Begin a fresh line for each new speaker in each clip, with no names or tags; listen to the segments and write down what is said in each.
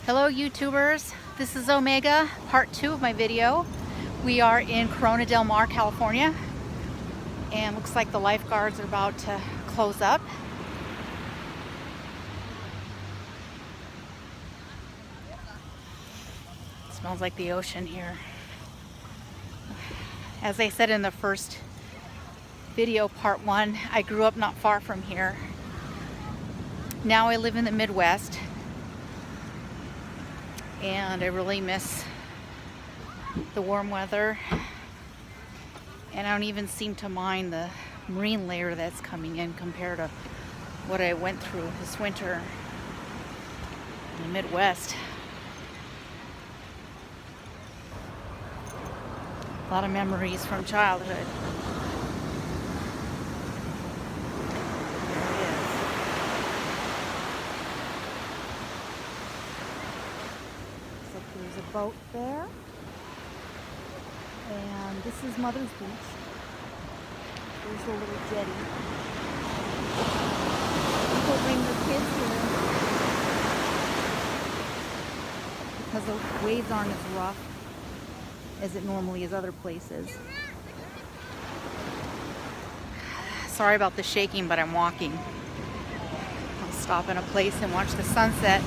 Hello YouTubers, this is Omega, part 2 of my video. We are in Corona Del Mar, California, and looks like the lifeguards are about to close up. It smells like the ocean here. As I said in the first video, part 1, I grew up not far from here. Now I live in the Midwest, and I really miss the warm weather, and I don't even seem to mind the marine layer that's coming in compared to what I went through this winter in the Midwest. A lot of memories from childhood. There it is. Looks like there's a boat there. And this is Mother's Beach. There's a little jetty. People bring their kids here because the waves aren't as rough as it normally is other places. Sorry about the shaking, but I'm walking. I'll stop in a place and watch the sunset.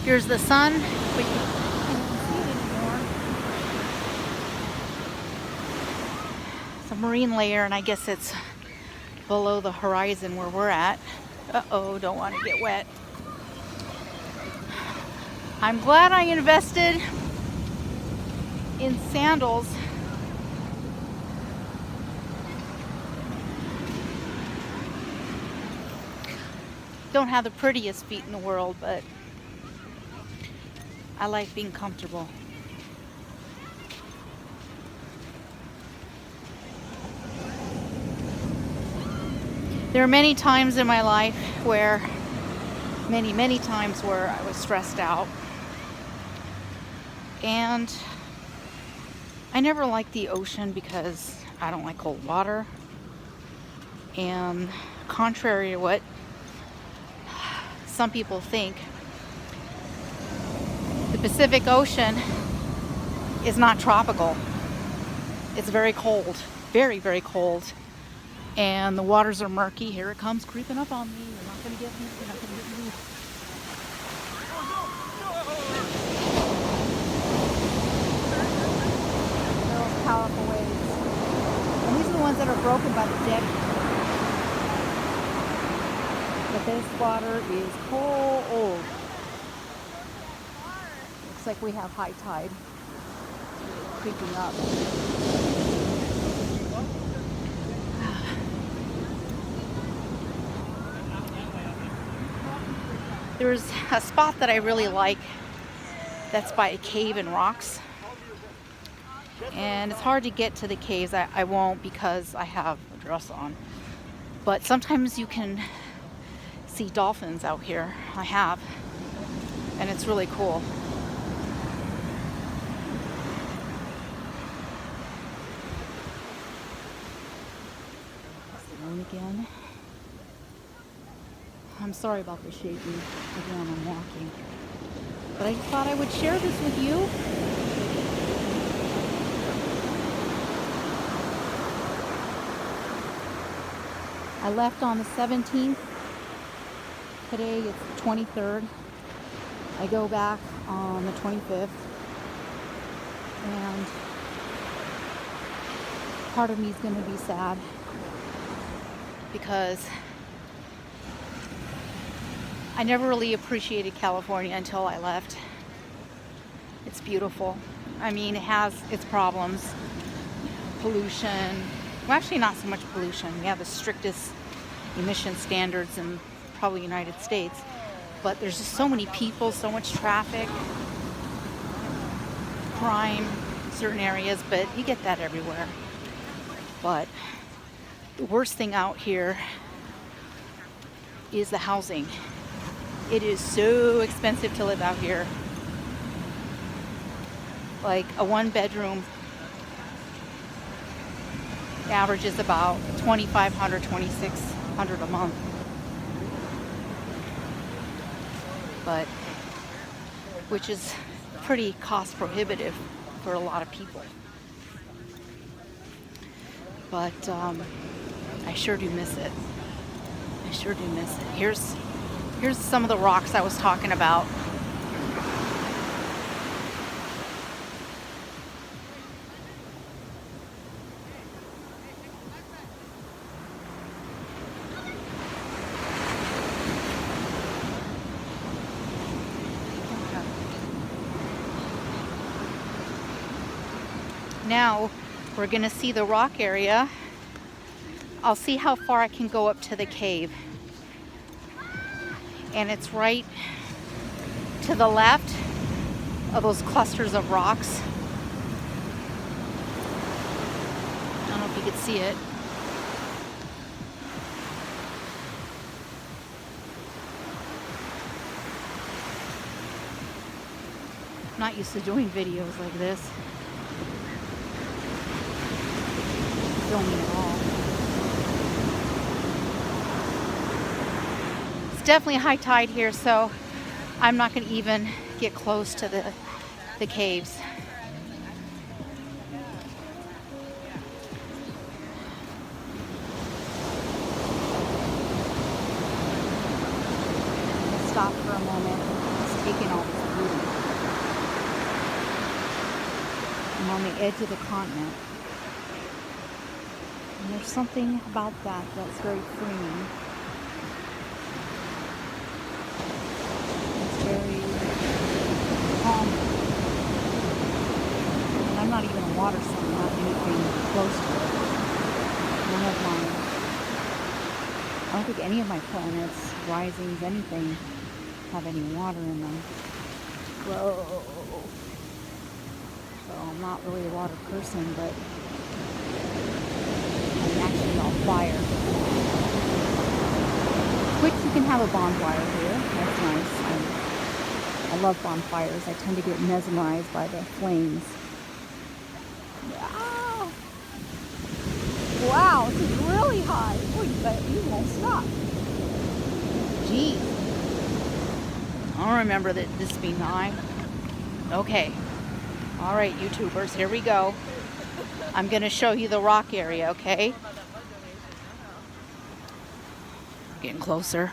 Here's the sun, but you can't see it anymore. It's a marine layer, and I guess it's below the horizon where we're at. Uh-oh, don't want to get wet. I'm glad I invested in sandals. Don't have the prettiest feet in the world, but I like being comfortable. There are many times in my life where, many times where I was stressed out. And I never liked the ocean because I don't like cold water. And contrary to what some people think, the Pacific Ocean is not tropical. It's very cold, very cold. And the waters are murky. Here it comes creeping up on me. You're not going to get me. You're not going to get me. Those powerful waves. And these are the ones that are broken by the jet. But this water is cold. Looks like we have high tide creeping up. There's a spot that I really like that's by a cave and rocks. And it's hard to get to the caves. I won't because I have a dress on. But sometimes you can see dolphins out here. I have. And it's really cool. That's the moon again. I'm sorry about the shaking. Again, I'm walking. But I just thought I would share this with you. I left on the 17th. Today it's the 23rd. I go back on the 25th. And part of me is going to be sad because I never really appreciated California until I left. It's beautiful. I mean, it has its problems. Pollution. Well, actually not so much pollution. We have the strictest emission standards in probably the United States. But there's just so many people, so much traffic, crime in certain areas, but you get that everywhere. But the worst thing out here is the housing. It is so expensive to live out here. Like a one-bedroom averages about $2,500, $2,600 a month. But which is pretty cost prohibitive for a lot of people. But I sure do miss it. I sure do miss it. Here's some of the rocks I was talking about. Now we're gonna see the rock area. I'll see how far I can go up to the cave. And it's right to the left of those clusters of rocks. I don't know if you could see it. I'm not used to doing videos like this. Filming at all. It's definitely high tide here, so I'm not going to even get close to the caves. Let's stop for a moment. Just taking all this beauty. I'm on the edge of the continent. And there's something about that that's very freeing. It's very calming. And I'm not even a water sign, not anything close to it. I don't think any of my planets, risings, anything, have any water in them. Whoa. So I'm not really a water person, but actually on fire. Which you can have a bonfire here. That's nice. I love bonfires. I tend to get mesmerized by the flames. Wow! Wow, this is really high. Boy, you won't stop. Geez. I don't remember this being high. Okay. All right, YouTubers, here we go. I'm going to show you the rock area, okay? Getting closer.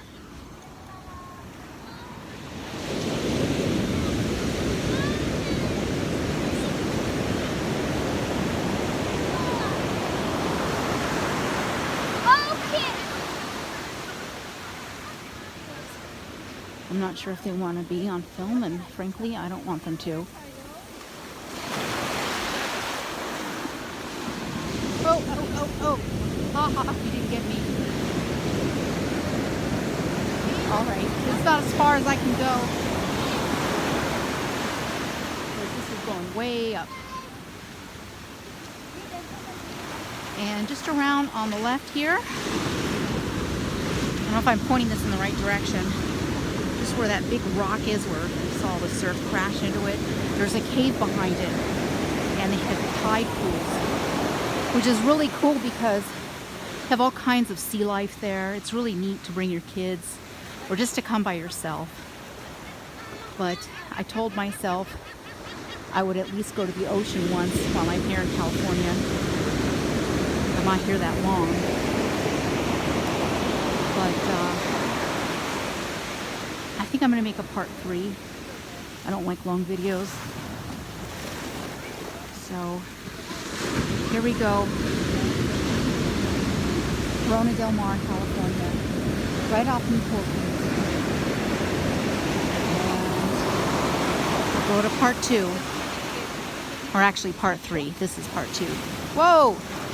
I'm not sure if they want to be on film, and frankly, I don't want them to. Oh. Ha ha, you didn't get me. Alright, this is about as far as I can go. This is going way up. And just around on the left here, I don't know if I'm pointing this in the right direction, just where that big rock is where you saw the surf crash into it, there's a cave behind it, and they have tide pools, which is really cool because they have all kinds of sea life there. It's really neat to bring your kids or just to come by yourself. But I told myself I would at least go to the ocean once while I'm here in California. I'm not here that long. But I think I'm going to make a part 3. I don't like long videos. So here we go. Corona del Mar, California. Right off Newport Beach. And we'll go to part 2. Or actually part 3. This is part 2. Whoa!